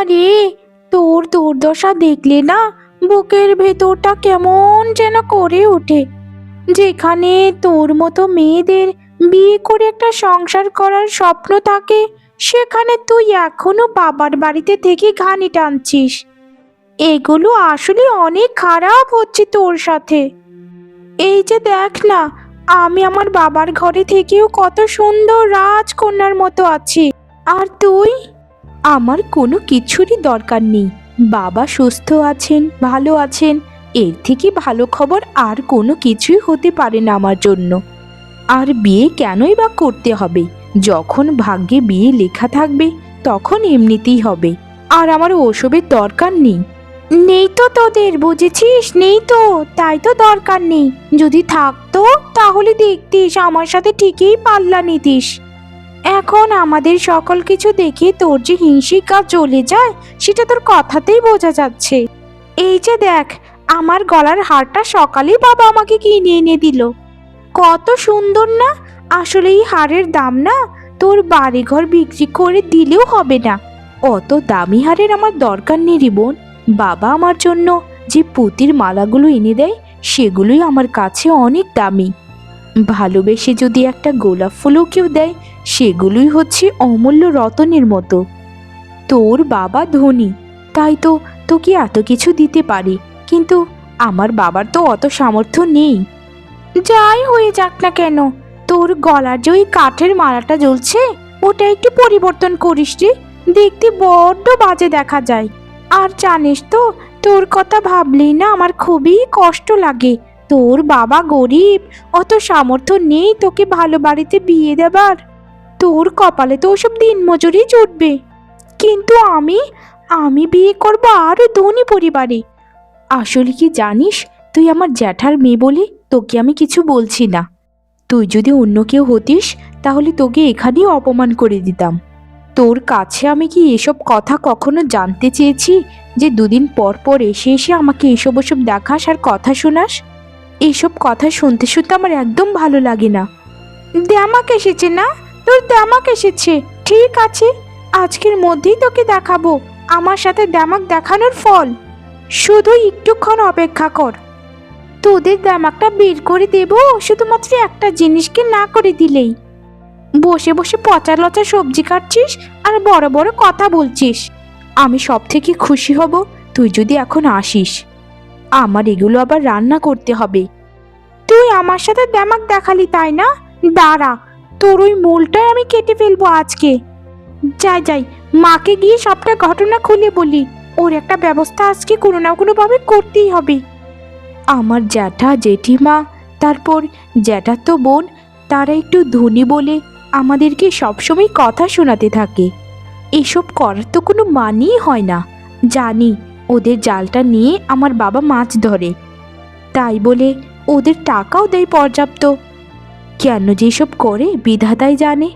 মারে, তোর দুর্দশা দেখলে না বুকের ভেতরটা কেমন যেন করে ওঠে। যেখানে তোর মতো মেয়েদের বিয়ে করে একটা সংসার করার স্বপ্ন থাকে, সেখানে তুই এখনো বাবার বাড়িতে থেকে ঘানি টানছিস। এগুলো আসলে অনেক খারাপ হচ্ছে তোর সাথে। এই যে দেখ না, আমি আমার বাবার ঘরে থেকেও কত সুন্দর রাজকন্যার মতো আছি, আর তুই? আমার কোনো কিছুরই দরকার নেই। বাবা সুস্থ আছেন, ভালো আছেন, এর থেকে ভালো খবর আর কোনো কিছুই হতে পারে না আমার জন্য। আর বিয়ে কেনই বা করতে হবে? যখন ভাগ্যে বিয়ে লেখা থাকবে তখন এমনিতেই হবে। আর আমার ওসবের দরকার নেই। নেই তো তোদের, বুঝেছিস? নেই তো, তাই তো দরকার নেই। যদি থাকতো তাহলে দেখতিস আমার সাথে ঠিকই পাল্লা নিতিস। এখন আমাদের সকল কিছু দেখে তোর যে হিংসিকা চলে যায় সেটা তোর কথাতেই বোঝা যাচ্ছে। এই যে দেখ, আমার গলার হারটা সকালেই বাবা আমাকে কিনে এনে দিল। কত সুন্দর না? আসলে এই হারের দাম না তোর বাড়িঘর বিক্রি করে দিলেও হবে না। অত দামি হারের আমার দরকার নেই রে বোন। বাবা আমার জন্য যে পুঁতির মালাগুলো এনে দেয় সেগুলোই আমার কাছে অনেক দামি। ভালোবেসে যদি একটা গোলাপ ফুলও কেউ দেয় সেগুলোই হচ্ছে অমূল্য রতনের মতো। তোর বাবা ধনী, তাই তো তোকে এত কিছু দিতে পারে, কিন্তু আমার বাবার তো অত সামর্থ্য নেই। যাই হয়ে যাক না কেন, তোর গলার যে ওই কাঠের মালাটা জ্বলছে ওটা একটু পরিবর্তন করিস রে, দেখতে বড্ড বাজে দেখা যায়। আর জানিস তো, তোর কথা ভাবলেই না আমার খুবই কষ্ট লাগে। তোর বাবা গরিব, অত সামর্থ্য নেই তোকে ভালো বাড়িতে বিয়ে দেবার। তোর কপালে তো ওসব দিনমজুরি জুটবে, কিন্তু আমি আমি বিয়ে করবো আরো ধনী পরিবারে। আসলে কি জানিস, তুই আমার জ্যাঠার মেয়ে বলে তোকে আমি কিছু বলছি না। তুই যদি অন্য কেউ হতিস তাহলে তোকে এখানেই অপমান করে দিতাম। তোর কাছে আমি কি এসব কথা কখনো জানতে চেয়েছি যে দুদিন পর পর এসে এসে আমাকে এসব ওসব দেখাস আর কথা শোনাস? এইসব কথা শুনতে শুনতে আমার একদম ভালো লাগে না। দেমাক এসেছে না? তোর দেমাক এসেছে, ঠিক আছে, আজকের মধ্যেই তোকে দেখাবো আমার সাথে দেমাক দেখানোর ফল। শুধু একটুক্ষণ অপেক্ষা কর, তোদের দেমাকটা বের করে দেব শুধুমাত্র একটা জিনিসকে না করে দিলেই। বসে বসে পচা লচা সবজি কাটছিস আর বড় বড় কথা বলছিস। আমি সব থেকে খুশি হব তুই যদি এখন আসিস। আমার এগুলো আবার রান্না করতে হবে। তুই আমার সাথে দেমাক দেখালি তাই না? দাঁড়া, তোর ওই মূলটাই আমি কেটে ফেলবো আজকে। যাই যাই, মাকে গিয়ে সবটা ঘটনা খুলে বলি। ওর একটা ব্যবস্থা আজকে কোনো না কোনো ভাবে করতেই হবে। আমার জ্যাঠা জেঠিমা, তারপর জ্যাঠাতো বোন, তারা একটু ধনী বলে আমাদেরকে সবসময় কথা শোনাতে থাকে। এসব করার তো কোনো মানেই হয় না। জানি ওদের জালটা নিয়ে আমার বাবা মাছ ধরে, তাই বলে ওদের টাকাও দেয় পর্যাপ্ত। কেন যে এসব করে বিধাতাই জানে।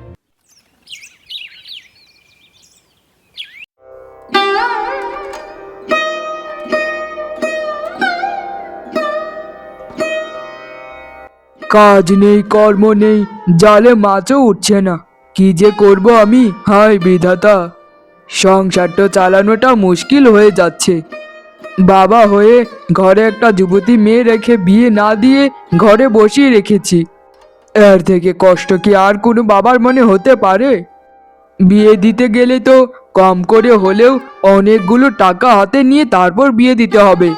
কাজ নেই, কর্ম নেই, জালে মাছও উঠছে না। কি যে করব আমি, হায় বিধাতা! সংসারটা চালানোটা মুশকিল হয়ে যাচ্ছে। বাবা হয়ে ঘরে একটা যুবতী মেয়ে রেখে বিয়ে না দিয়ে ঘরে বসিয়ে রেখেছি। এর থেকে কষ্ট কি আর কোনো বাবার মনে হতে পারে? বিয়ে দিতে গেলে তো কম করে হলেও অনেকগুলো টাকা হাতে নিয়ে তারপর বিয়ে দিতে হবে।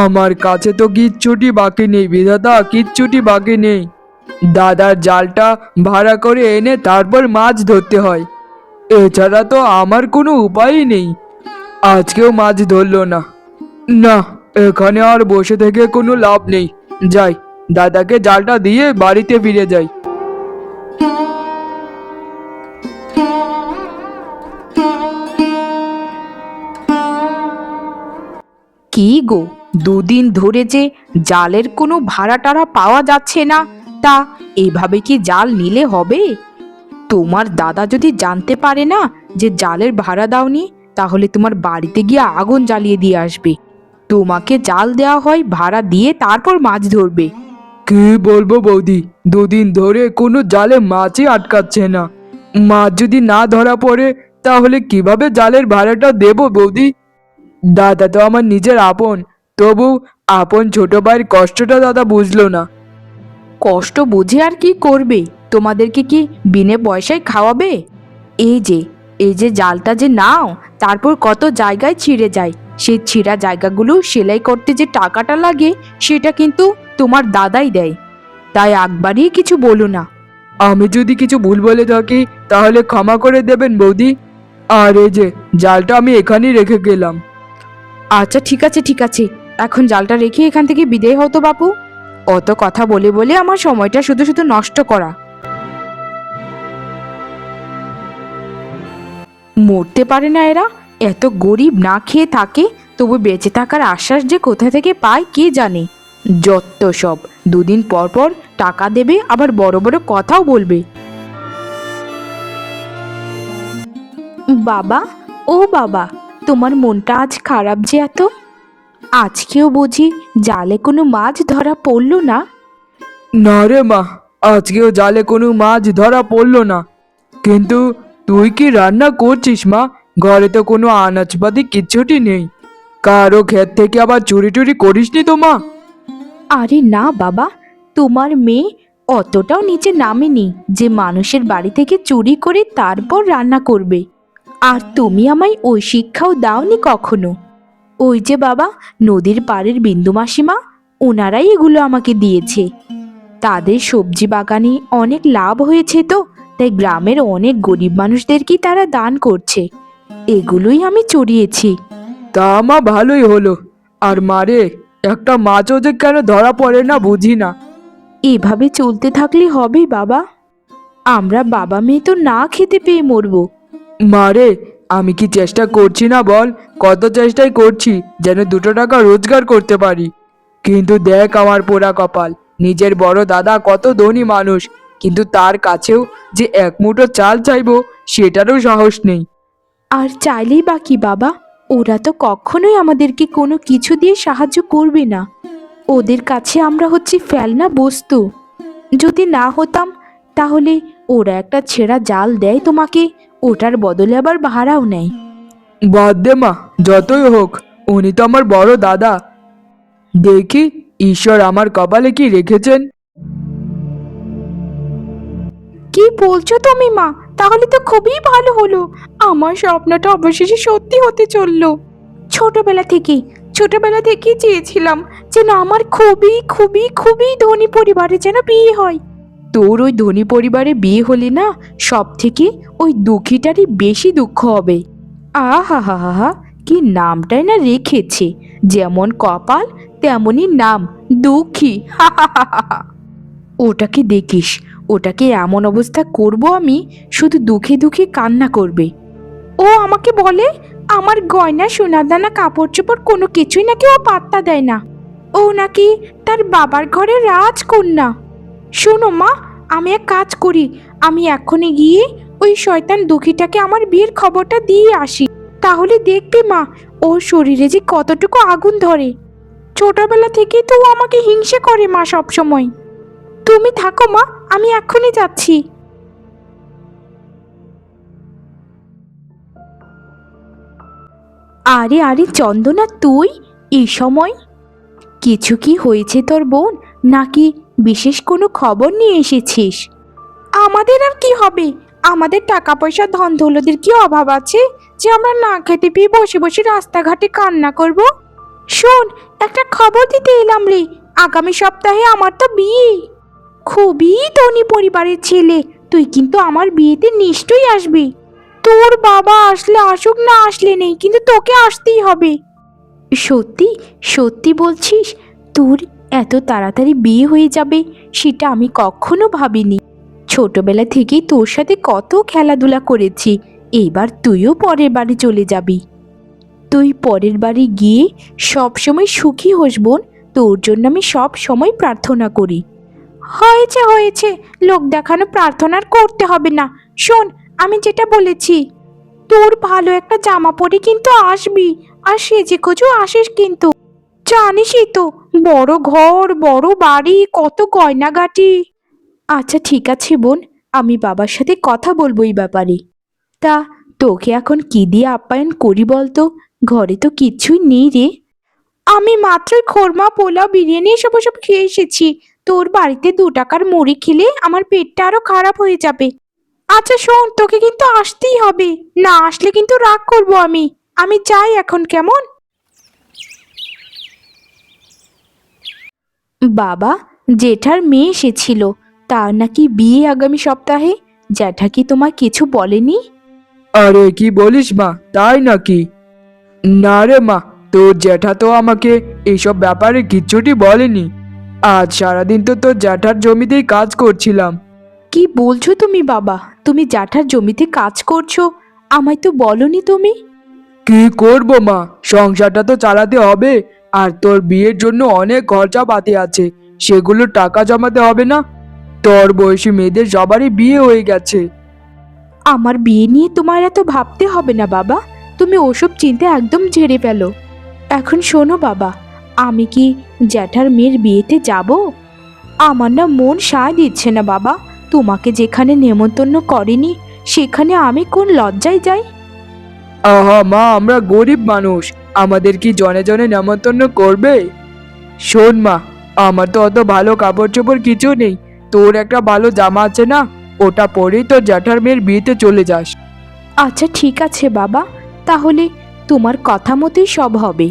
আমার কাছে তো কিচ্ছুটি বাকি নেই বিধাতা, কিচ্ছুটি বাকি নেই। দাদার জালটা ভাড়া করে এনে তারপর মাছ ধরতে হয়, এছাড়া তো আমার কোনো উপায়ই নেই। আজকেও মাছ ধরলো না। না, এখানে আর বসে থেকে কোনো লাভ নেই। যাই, দাদাকে জালটা দিয়ে বাড়িতে ফিরে যাই। কি গো, দুদিন ধরে যে জালের কোনো ভাড়া টাড়া পাওয়া যাচ্ছে না, তা এভাবে কি জাল নিলে হবে? তোমার দাদা যদি জানতে পারে না যে জালের ভাড়া দাওনি, তাহলে তোমার বাড়িতে গিয়ে আগুন জ্বালিয়ে দিয়ে আসবে। তোমাকে জাল দেওয়া হয় ভাড়া দিয়ে, তারপর মাছ ধরবে। কি বলবো বৌদি, দুদিন ধরে কোনো জালে মাছই আটকাচ্ছে না। মাছ যদি না ধরা পড়ে তাহলে কিভাবে জালের ভাড়াটা দেবো বৌদি? দাদা তো আমার নিজের আপন, তবু আপন ছোট ভাইয়ের কষ্টটা দাদা বুঝলো না। কষ্ট বুঝে আর কি করবে? তোমাদেরকে কি বিনে পয়সায় খাওয়াবে? এই যে এই যে জালটা যে নাও, তারপর কত জায়গায় ছিঁড়ে যায়। সেই ছিঁড়া জায়গাগুলো সেলাই করতে যে টাকাটা লাগে, সেটা কিন্তু তোমার দাদাই দেয়। তাই একবারই কিছু বলো না। আমি যদি কিছু ভুল বলে থাকি তাহলে ক্ষমা করে দেবেন বৌদি। আর এই যে জালটা আমি এখানেই রেখে গেলাম। আচ্ছা ঠিক আছে ঠিক আছে, এখন জালটা রেখে এখান থেকে বিদায় হও তো বাপু। অত কথা বলে বলে আমার সময়টা শুধু শুধু নষ্ট করা। মরতে পারে না এরা, এত গরিব, না খেয়ে থাকে তবু বেঁচে থাকার আশ্বাস যে কোথা থেকে পায় কে জানে। যত সব, দুদিন পর পর টাকা দেবে, আবার বড় বড় কথাও বলবে। বাবা, ও বাবা, তোমার মনটা আজ খারাপ যে এত? আজকেও বুঝি জালে কোনো মাছ ধরা পড়লো না? না রে মা, আজকেও জালে কোনো মাছ ধরা পড়লো না। কিন্তু তুই কি রান্না করছিস মা? ঘরে তো কোনো আনাজপাতি কিচ্ছুটি নেই। কারো ক্ষেত থেকে আবার চুরি টুরি করিসনি তো মা? আরে না বাবা, তোমার মেয়ে অতটাও নিচে নামেনি যে মানুষের বাড়ি থেকে চুরি করে তারপর রান্না করবে। আর তুমি আমায় ওই শিক্ষাও দাওনি কখনো। ওই যে বাবা, নদীর পাড়ের বিন্দু মাসিমা, ওনারাই এগুলো আমাকে দিয়েছে। তাদের সবজি বাগানে অনেক লাভ হয়েছে তো, তাই গ্রামের অনেক গরিব মানুষদেরকেই তারা দান করছে। এগুলোই আমি চড়িয়েছি। তা মা ভালোই হলো। আর মারে, একটা মাছও যে কেন ধরা পড়ে না বুঝি না। এভাবে চলতে থাকলে হবে বাবা? আমরা বাবা মেয়ে তো না খেতে পেয়ে মরবো। মারে, আমি কি চেষ্টা করছি না বল? কত চেষ্টাই করছি যেন 2 টাকা রোজগার করতে পারি। কিন্তু দেখ আমার পোড়া কপাল, নিজের বড় দাদা কত ধনী মানুষ, কিন্তু তার কাছেও যে এক মুঠো চাল চাইবো সেটারও সাহস নেই। আর চাইলেই বা কি বাবা, ওরা তো কখনোই আমাদেরকে কোনো কিছু দিয়ে সাহায্য করবে না। ওদের কাছে আমরা হচ্ছি ফেলনা বস্তু। যদি না হতাম, তাহলে ওরা একটা ছেঁড়া জাল দেয় তোমাকে, ওটার বদলে আবার ভাড়াও নেয়। বাদ দে মা, যতই হোক উনি তো আমার বড় দাদা। দেখি ঈশ্বর আমার কপালে কি রেখেছেন। কি বলছো তুমি মা? তাহলে তো খুবই ভালো হলো, আমার স্বপ্নটা অবশেষে সত্যি হতে চললো। ছোটবেলা থেকেই চেয়েছিলাম যেন আমার খুবই খুবই খুবই ধনী পরিবারে যেন বিয়ে হয়। তোর ওই ধনী পরিবারে বিয়ে হলে না, সব থেকে ওই দুঃখীটারই বেশি দুঃখ হবে। আহা হা হা হা, কি নামটাই না রেখেছে! যেমন কপাল তেমনই নাম, দুঃখী। হা হা হা হা। ওটাকে দেখিস, ওটাকে এমন অবস্থা করব আমি, শুধু দুঃখে দুঃখে কান্না করবে। ও আমাকে বলে আমার গয়না সোনাদানা কাপড় চোপড় কোনো কিছুই নাকি ও পাত্তা দেয় না। ও নাকি তার বাবার ঘরে রাজকন্যা। শোনো মা, আমি এক কাজ করি, আমি এখনই গিয়ে ওই শয়তান দুঃখীটাকে আমার বিয়ের খবরটা দিয়ে আসি। তাহলে দেখবি মা, ওর শরীরে যে কতটুকু আগুন ধরে। ছোটবেলা থেকেই তো ও আমাকে হিংসে করে মা, সব সময়। তুমি থাকো মা, আমি এক্ষুনি যাচ্ছি। আরে আরে চন্দনা, তুই এই সময়? কিছু কি হয়েছে তোর বোন, নাকি বিশেষ কোনো খবর নিয়ে এসেছিস? আমাদের আর কি হবে? আমাদের টাকা পয়সা ধন দৌলতের কি অভাব আছে যে আমরা না খেতে পেয়ে বসে বসে রাস্তাঘাটে কান্না করব? শোন, একটা খবর দিতে এলাম রে, আগামী সপ্তাহে আমার তো বিয়ে। খুবই ধনী পরিবারের ছেলে, তুই কিন্তু আমার বিয়েতে নিশ্চয়ই আসবি। তোর বাবা আসলে আসুক, না আসলে নেই, কিন্তু তোকে আসতেই হবে। সত্যি সত্যি বলছিস? তোর এত তাড়াতাড়ি বিয়ে হয়ে যাবে সেটা আমি কখনো ভাবিনি। ছোটবেলা থেকেই তোর সাথে কত খেলাধুলা করেছি, এবার তুইও পরের বাড়ি চলে যাবি। তুই পরের বাড়ি গিয়ে সব সময় সুখী হোস বোন, তোর জন্য আমি সব সময় প্রার্থনা করি। হয়েছে হয়েছে, লোক দেখানো প্রার্থনা আর করতে হবে না। শোন, আমি যেটা বলেছি, তোর ভালো একটা জামা পরে কিন্তু আসবি, আর সেজে গুজে আসিস কিন্তু। জানিসই তো, বড় ঘর বড় বাড়ি, কত গয়নাগাটি। আচ্ছা ঠিক আছে বোন, আমি বাবার সাথে কথা বলবো এই ব্যাপারে। তা তোকে এখন কি দিয়ে আপ্যায়ন করি বলতো? ঘরে তো কিচ্ছুই নেই রে। আমি মাত্রই খোরমা পোলাও বিরিয়ানি এসব ওসব খেয়ে এসেছি। তোর বাড়িতে 2 টাকার মুড়ি খেলে আমার পেটটা আরো খারাপ হয়ে যাবে। আচ্ছা শোন, তোকে কিন্তু আসতেই হবে, না আসলে কিন্তু রাগ করবো আমি। আমি যাই এখন, কেমন? বাবা, জেঠার মেয়ে এসেছিল, তার নাকি বিয়ে আগামী সপ্তাহে। জ্যাঠা কি তোমার কিছু বলেনি? আরে কি বলিস মা, তাই নাকি? না রে মা, তোর জ্যাঠা তো আমাকে এইসব ব্যাপারে কিচ্ছুটি বলেনি। আজ সারাদিন তো তোর জ্যাঠার জমিতেই কাজ করছিলাম। কি বলছো তুমি বাবা? তুমি জ্যাঠার জমিতে কাজ করছো? আমায় তো বলনি তুমি। কি করব মা, সংসারটা তো চালাতে হবে। আর তোর বিয়ের জন্য অনেক খরচাপাতি আছে, সেগুলো টাকা জমাতে হবে না? তোর বয়সী মেয়েদের সবারই বিয়ে হয়ে গেছে। আমার বিয়ে নিয়ে তোমার এত ভাবতে হবে না বাবা, তুমি ওসব চিন্তা একদম ঝেড়ে ফেলো। এখন শোনো বাবা, আমি কি জ্যাঠার মেয়ের বিয়েতে যাব? আমার না মন সায় দিচ্ছে না বাবা। তোমাকে যেখানে নেমন্তন্ন করেনি সেখানে আমি কোন লজ্জায় যাই? আহা মা, আমরা গরিব মানুষ, আমাদের কি জনে জনে নেমন্তন্ন করবে? শোন মা, আমার তো অত ভালো কাপড় চোপড় কিছু নেই। তোর একটা ভালো জামা আছে না, ওটা পরেই তোর জ্যাঠার মেয়ের বিয়েতে চলে যাস। আচ্ছা ঠিক আছে বাবা, তাহলে তোমার কথা মতোই সব হবে।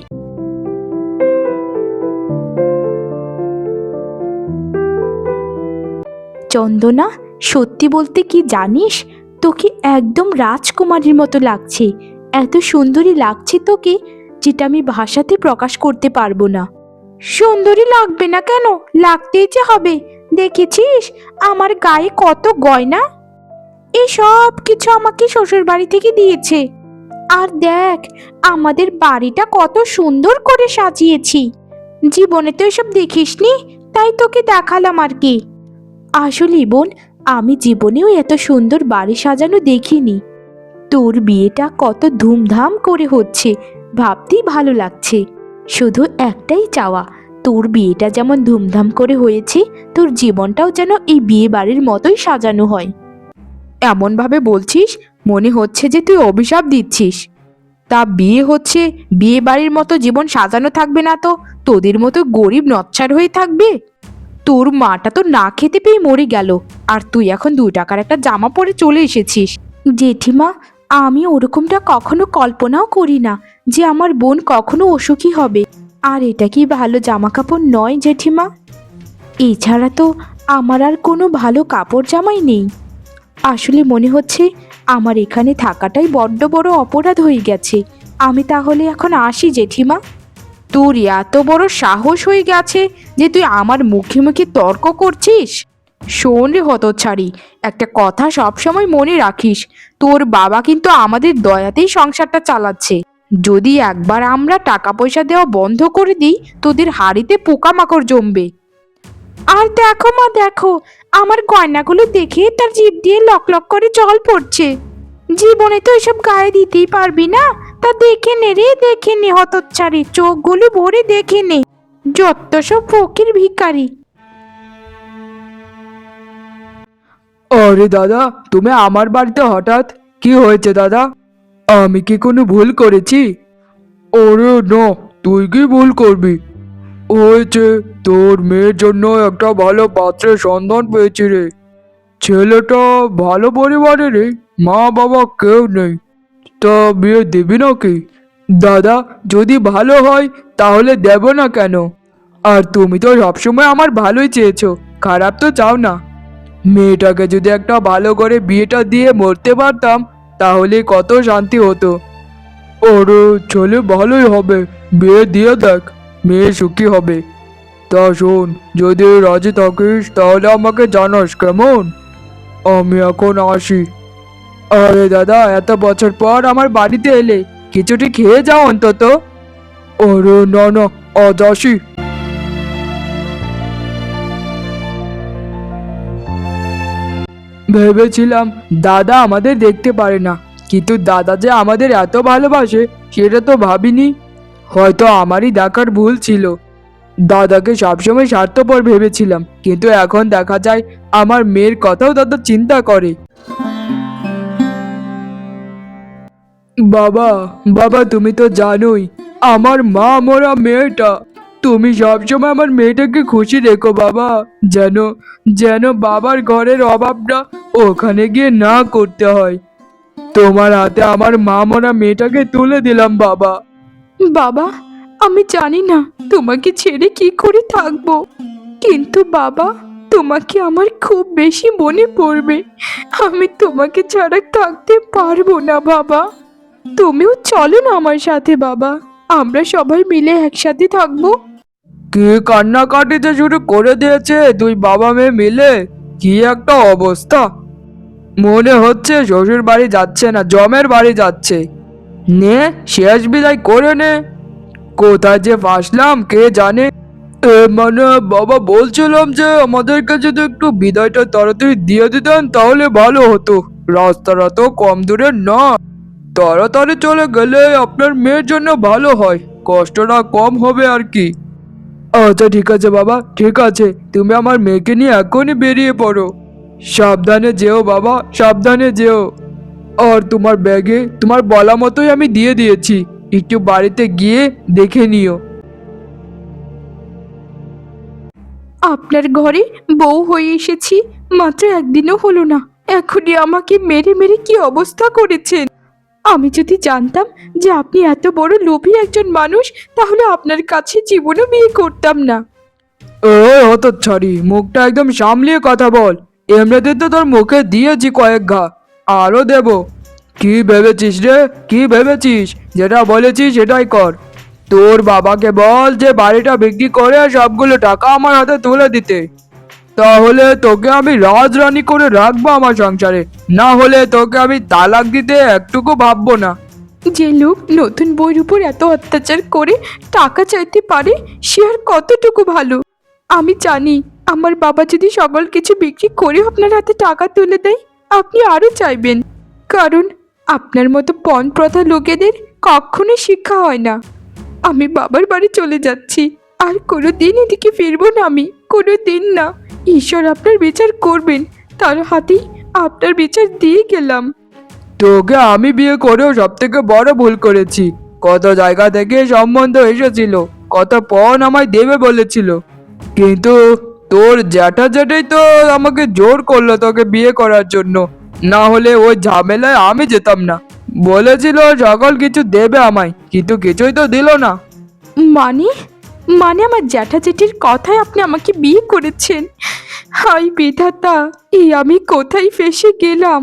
চন্দনা, সত্যি বলতে কি জানিস, তোকে একদম রাজকুমারীর মতো লাগছে। এত সুন্দরী লাগছে তোকে, যেটা আমি ভাষাতে প্রকাশ করতে পারবো না। সুন্দরী লাগবে না কেন, লাগতেই যে হবে। দেখেছিস আমার গায়ে কত গয়না? এই সব কিছু আমাকে শ্বশুর বাড়ি থেকে দিয়েছে। আর দেখ, আমাদের বাড়িটা কত সুন্দর করে সাজিয়েছি। জীবনে তো এসব দেখিসনি, তাই তোকে দেখালাম আর কি। আসলে বোন, আমি জীবনেও এত সুন্দর বাড়ি সাজানো দেখিনি। তোর বিয়েটা কত ধুমধাম করে হচ্ছে, ভাবতেই ভালো লাগছে। শুধু একটাই চাওয়া, তোর বিয়েটা যেমন ধুমধাম করে হয়েছে, তোর জীবনটাও যেন এই বিয়ে বাড়ির মতোই সাজানো হয়। এমন ভাবে বলছিস, মনে হচ্ছে যে তুই অভিশাপ দিচ্ছিস। তা বিয়ে হচ্ছে, বিয়ে বাড়ির মতো জীবন সাজানো থাকবে না তো তোদের মতো গরিব নচ্ছার হয়ে থাকবে? তোর মাটা তো না খেতে পেয়ে মরে গেল, আর তুই এখন 2 টাকার একটা জামা পরে চলে এসেছিস। জেঠিমা, আমি ওরকমটা কখনো কল্পনাও করি না যে আমার বোন কখনো অসুখী হবে। আর এটা কি ভালো জামা কাপড় নয় জেঠিমা? এছাড়া তো আমার আর কোনো ভালো কাপড় জামাই নেই। আসলে মনে হচ্ছে আমার এখানে থাকাটাই বড্ড বড় অপরাধ হয়ে গেছে। আমি তাহলে এখন আসি জেঠিমা। তোর এত বড় সাহস হয়ে গেছে যে তুই আমার মুখে মুখে তর্ক করছিস? শোন রে হতচ্ছাড়ি, একটা কথা সবসময় মনে রাখিস, তোর বাবা কিন্তু আমাদের দয়াতেই সংসারটা চালাচ্ছে। যদি একবার আমরা টাকা পয়সা দেওয়া বন্ধ করে দিই, তোদের হাড়িতে পোকামাকড় জমবে। আর দেখো মা দেখো, আমার গয়নাগুলো দেখে তার জিভ দিয়ে লক লক করে জল পড়ছে। জীবনে তো এসব গায়ে দিতেই পারবি না, তা দেখে নে রে, দেখে নে হতচ্ছাড়ি, চোখগুলো ভরে দেখে নে। যত সব ফকির ভিখারি। আরে দাদা, তুমি আমার বাড়িতে হঠাৎ? কি হয়েছে দাদা? আমি কি কোনো ভুল করেছি? ওরে না, তুই কি ভুল করবি? হয়েছে, তোর মেয়ের জন্য একটা ভালো পাত্রের সন্ধান পেয়েছি রে। ছেলেটা ভালো পরিবারের, মা বাবা কেউ নেই। তা বিয়ে দিবি নাকি? দাদা, যদি ভালো হয় তাহলে দেব না কেন? আর তুমি তো সবসময় আমার ভালোই চেয়েছো, খারাপ তো চাও না। মেয়েটাকে যদি একটা ভালো করে বিয়েটা দিয়ে মরতে পারতাম, তাহলে কত শান্তি হতো। ওরে, ছেলে ভালোই হবে, বিয়ে দিয়ে দেখ, মেয়ে সুখী হবে। তা শোন, যদি রাজি থাকিস তাহলে আমাকে জানাস, কেমন? আমি এখন আসি। আরে দাদা, এত বছর পর আমার বাড়িতে এলে, কিছুটি খেয়ে যাও অন্তত। আরে না না, আজ আসি। ভেবেছিলাম দাদা আমাদের দেখতে পারে না, কিন্তু দাদা যে আমাদের এত ভালোবাসে সেটা তো ভাবিনি। হয়তো আমারই দেখার ভুল ছিল। দাদাকে সবসময় স্বার্থপর ভেবেছিলাম, কিন্তু এখন দেখা যায় আমার মেয়ের কথাও দাদা চিন্তা করে। বাবা, বাবা তুমি তো জানোই আমার মা মরা মেয়েটা। তুমি সবসময় আমার মেয়েটাকে খুশি রেখো বাবা, যেন যেন বাবার ঘরের অভাবটা ওখানে গিয়ে না করতে হয়। তোমার হাতে আমার মা মরা মেয়েটাকে তুলে দিলাম বাবা। বাবা, আমি জানি না তোমাকে ছেড়ে কি করে থাকবো, কিন্তু বাবা, তোমাকে আমার খুব বেশি মনে পড়বে। আমি তোমাকে ছাড়া থাকতে পারবো না বাবা। তুমিও চলো না আমার সাথে বাবা, আমরা সবাই মিলে একসাথে থাকবো। কি কান্নাকাটি যে শুরু করে দিয়েছে দুই বাবা মেয়ে মিলে, কি একটা অবস্থা। মনে হচ্ছে শ্বশুর বাড়ি যাচ্ছে না, জমের বাড়ি যাচ্ছে। নে, শেষ বিদায় করে নে। কোথায় যে ফাঁসলাম কে জানে। মানে বাবা, বলছিলাম যে আমাদেরকে যদি একটু বিদায়টা তাড়াতাড়ি দিয়ে দিতেন তাহলে ভালো হতো। রাস্তাটা তো কম দূরে না, তাড়াতাড়ি চলে গেলে আপনার মেয়ের জন্য ভালো হয়, কষ্টটা কম হবে আর কি। আচ্ছা ঠিক আছে বাবা, ঠিক আছে, তুমি আমার মেয়েকে নিয়ে এখনই বেরিয়ে পড়ো। সাবধানে যেও বাবা, সাবধানে যেও। আর তোমার ব্যাগে তোমার বলা মতোই আমি দিয়ে দিয়েছি, একটু বাড়িতে গিয়ে দেখে নিও। আপনার ঘরে বউ হয়ে এসেছি, মাত্র একদিনও হলো না, এখনই আমাকে মেরে মেরে কি অবস্থা করেছেন। আমি যদি জানতাম যে আপনি এত বড় লোভী একজন মানুষ, তাহলে আপনার কাছে জীবনও বিয়ে করতাম না। ও হতচ্ছাড়ি, মুখটা একদম সামলিয়ে কথা বল। এমনিতে তো তোর মুখে দিয়েছি কয়েক ঘা, আরো দেব। কি ভেবেছিস রে, কি ভেবেছিস? যেটা বলেছিস সেটাই কর। তোর বাবাকে বল যে বাড়িটা বিক্রি করে সবগুলো টাকা আমার হাতে তুলে দিতে, তাহলে তোকে আমি রাজরানী করে রাখবো আমার সংসারে। না হলে তোকে আমি তালাক দিতে একটুকু ভাববো না। যে লোক নতুন বইয়ের উপর এত অত্যাচার করে টাকা চাইতে পারে, সে আর কতটুকু ভালো। আমি জানি আমার বাবা যদি সকল কিছু বিক্রি করে আপনার হাতে টাকা তুলে দেয়, আপনি আরো চাইবেন। কারণ আপনার মতো পণ প্রথা লোকেদের কখনোই শিক্ষা হয় না। আমি বাবার বাড়ি চলে যাচ্ছি, আর কোনো দিন এদিকে ফিরবো না, আমি কোনো দিন না। ঈশ্বর আপনার বিচার করবেন, তার হাতেই আপনার বিচার দিয়ে গেলাম। তোকে আমি বিয়ে করেও সব থেকে বড় ভুল করেছি। কত জায়গা থেকে সম্বন্ধ এসেছিল, কত পণ আমায় দেবে বলেছিল, কিন্তু তোর জ্যাঠা জ্যাঠাই তো আমাকে জোর করলো তোকে বিয়ে করার জন্য। না হলে ওই ঝামেলায় আমি যেতাম না। বলেছিল সকল কিছু দেবে আমায়, কিন্তু কিছুই তো দিল না। মানে মানে আমার জ্যাঠা জেঠির কথায় আপনি আমাকে বিয়ে করেছেন? হাই বিধাতা, এই আমি কোথায় ফেসে গেলাম!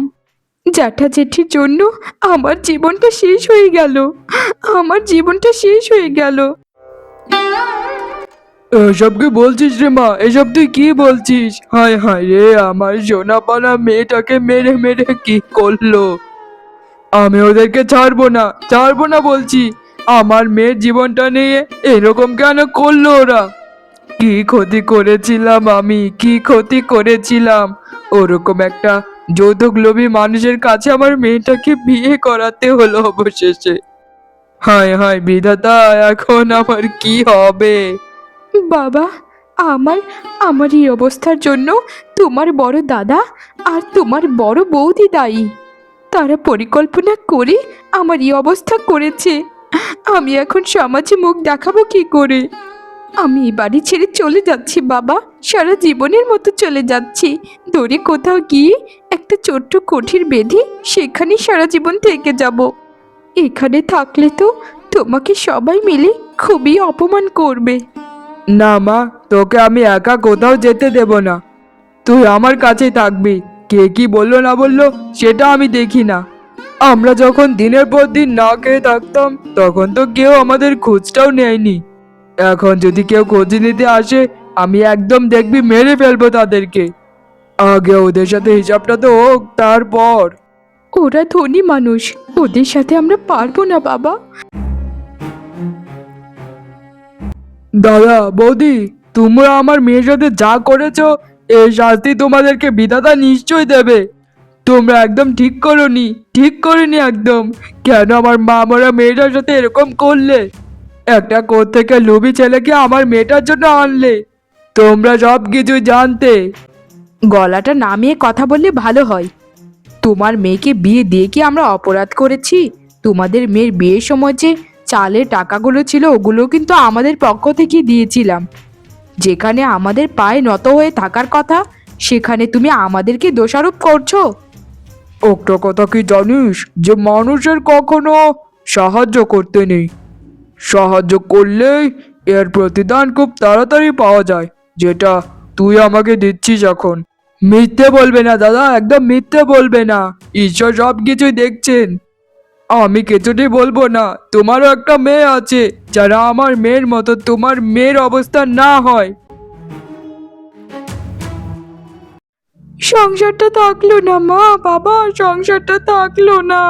জ্যাঠা জেঠির জন্য আমার জীবনটা শেষ হয়ে গেল, আমার জীবনটা শেষ হয়ে গেল। এসব কি বলছিস রে মা, এসব তুই কি বলছিস? হায় হায় রে, আমার সোনাপানা মেয়েটাকে মেরে মেরে কি করলো। আমি ওদেরকে ছাড়বো না, ছাড়বো না বলছি। আমার মেয়ের জীবনটা নিয়ে এরকম কেন করলো ওরা? কি ক্ষতি করেছিলাম আমি, কি ক্ষতি করেছিলাম? ওরকম একটা যৌতুক লোভী মানুষের কাছে আমার মেয়েটাকে বিয়ে করাতে হলো অবশেষে। হায় হায় বিধাতা, এখন আমার কি হবে? বাবা, আমার আমার এই অবস্থার জন্য তোমার বড় দাদা আর তোমার বড় বৌদি দায়ী। তারা পরিকল্পনা করে আমার এই অবস্থা করেছে। আমি এখন সমাজে মুখ দেখাবো কি করে? আমি এই বাড়ি ছেড়ে চলে যাচ্ছি বাবা, সারা জীবনের মতো চলে যাচ্ছি। দূরে কোথাও গিয়ে একটা ছোট্ট কুঠির বেঁধে সেখানেই সারা জীবন থেকে যাব। এখানে থাকলে তো তোমাকে সবাই মিলে খুবই অপমান করবে। না মা, তোকে আমি একা কোথাও যেতে দেব না। তুই আমার কাছেই থাকবি। কে কি বললো না বললো সেটা আমি দেখি না। আমরা যখন দিনের পর দিন না খেয়ে থাকতাম, তখন তো কেউ আমাদের খোঁজটাও নেয়নি। এখন যদি কেউ খোঁজ নিতে আসে, আমি একদম দেখবি মেরে ফেলবো তাদেরকে। আগে ওদের সাথে হিসাবটা তো হোক, তারপর। ওরা ধনী মানুষ, ওদের সাথে আমরা পারবো না বাবা। দাদা, বৌদি, তোমরা আমার মেয়ের সাথে যা করেছো, এর শাস্তি তোমাদেরকে বিধাতা নিশ্চয়ই দেবে। তোমরা একদম ঠিক করোনি, ঠিক করিনি একদম। কেন আমার মা মরা মেয়েটার সাথে এরকম করলে? একটা কোত্থেকে লোভী ছেলেকে আমার মেয়েটার জন্য আনলে। তোমরা সব কিছু জানতে। গলাটা নামিয়ে কথা বললে ভালো হয়। তোমার মেয়েকে বিয়ে দিয়ে কি আমরা অপরাধ করেছি? তোমাদের মেয়ের বিয়ের সময় যে চালের টাকাগুলো ছিল ওগুলো কিন্তু আমাদের পক্ষ থেকে দিয়েছিলাম। যেখানে আমাদের পায়ে নত হয়ে থাকার কথা সেখানে তুমি আমাদেরকে দোষারোপ করছো। একটা কথা কি জানিস যে মানুষের কখনো সাহায্য করতে নেই, সাহায্য করলেই এর প্রতিদান খুব তাড়াতাড়ি পাওয়া যায়, যেটা তুই আমাকে দিচ্ছিস এখন। মিথ্যে বলবে না দাদা, একদম মিথ্যে বলবে না, ঈশ্বর সব কিছুই দেখছেন। আমি কিছুটি বলবো না, তোমারও একটা মেয়ে আছে, যারা আমার মেয়ের মতো তোমার মেয়ের অবস্থা না হয়। সংসারটা থাকলো না মা, বাবা, সংসারটা থাকলো না।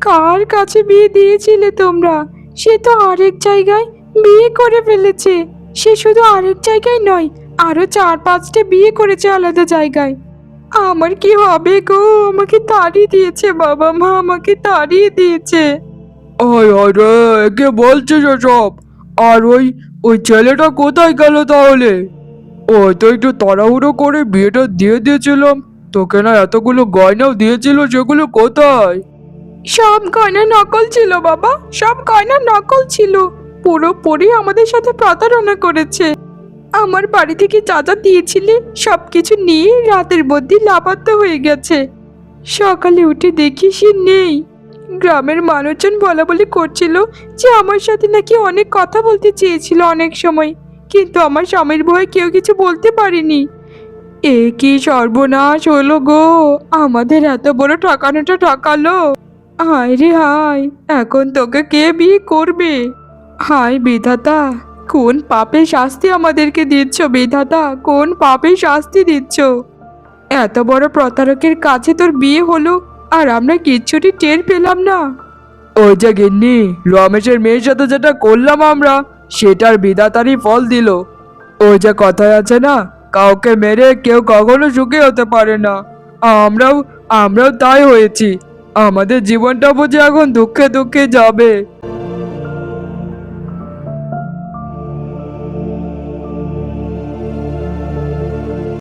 কার কাছে বিয়ে দিয়েছিলে তোমরা? সে তো আরেক জায়গায় বিয়ে করে ফেলেছে। সে শুধু আরেক জায়গায় নয়, আরো 4-5টে বিয়ে করেছে আলাদা জায়গায়। আমার কি হবে গো? আমাকে তাড়িয়ে দিয়েছে বাবা মা, আমাকে তাড়িয়ে দিয়েছে। ওই ওই রে, কে বলছিস সব? আর ওই ওই ছেলেটা কোথায় গেল তাহলে? ওই তো একটু তাড়াহুড়ো করে বিয়েটা দিয়ে দিয়েছিলাম, তোকে না এতগুলো গয়নাও দিয়েছিল, সেগুলো কোথায়? সব গয়না নকল ছিল বাবা, সব গয়না নকল ছিল। পুরোপুরি আমাদের সাথে প্রতারণা করেছে। আমার বাড়ি থেকে যা যা দিয়েছিলে সবকিছু নিয়ে রাতের মধ্যে লাপাত্তা হয়ে গেছে। সকালে উঠে দেখি সে নেই। গ্রামের মানুষজন বলা বলি করছিল যে আমার সাথে নাকি অনেক কথা বলতে চেয়েছিল অনেক সময়, কিন্তু আমার স্বামীর ভয়ে কেউ কিছু বলতে পারেনি। এ কি সর্বনাশ হলো গো! আমাদের এত বড় ঠকানোটা ঠকালো। হায় রে হায়, এখন তোকে কে বিয়ে করবে? হায় বিধাতা, কোন পাপে শাস্তি আমাদেরকে দিচ্ছ বিধাতা, কোন পাপে শাস্তি দিচ্ছ? এত বড় প্রতারকের কাছে তোর বিয়ে হলো আর আমরা কিচ্ছুটি টের পেলাম না। ওই যে গিন্নি, রমেশের মেয়ের সাথে যেটা করলাম আমরা, সেটার বিধাতারই ফল দিল। ওই যে কথায় আছে না, কাউকে মেরে কেউ কখনো সুখী হতে পারে না। আমরাও আমরাও তাই হয়েছি। আমাদের জীবনটা বুঝে এখন দুঃখে দুঃখে যাবে।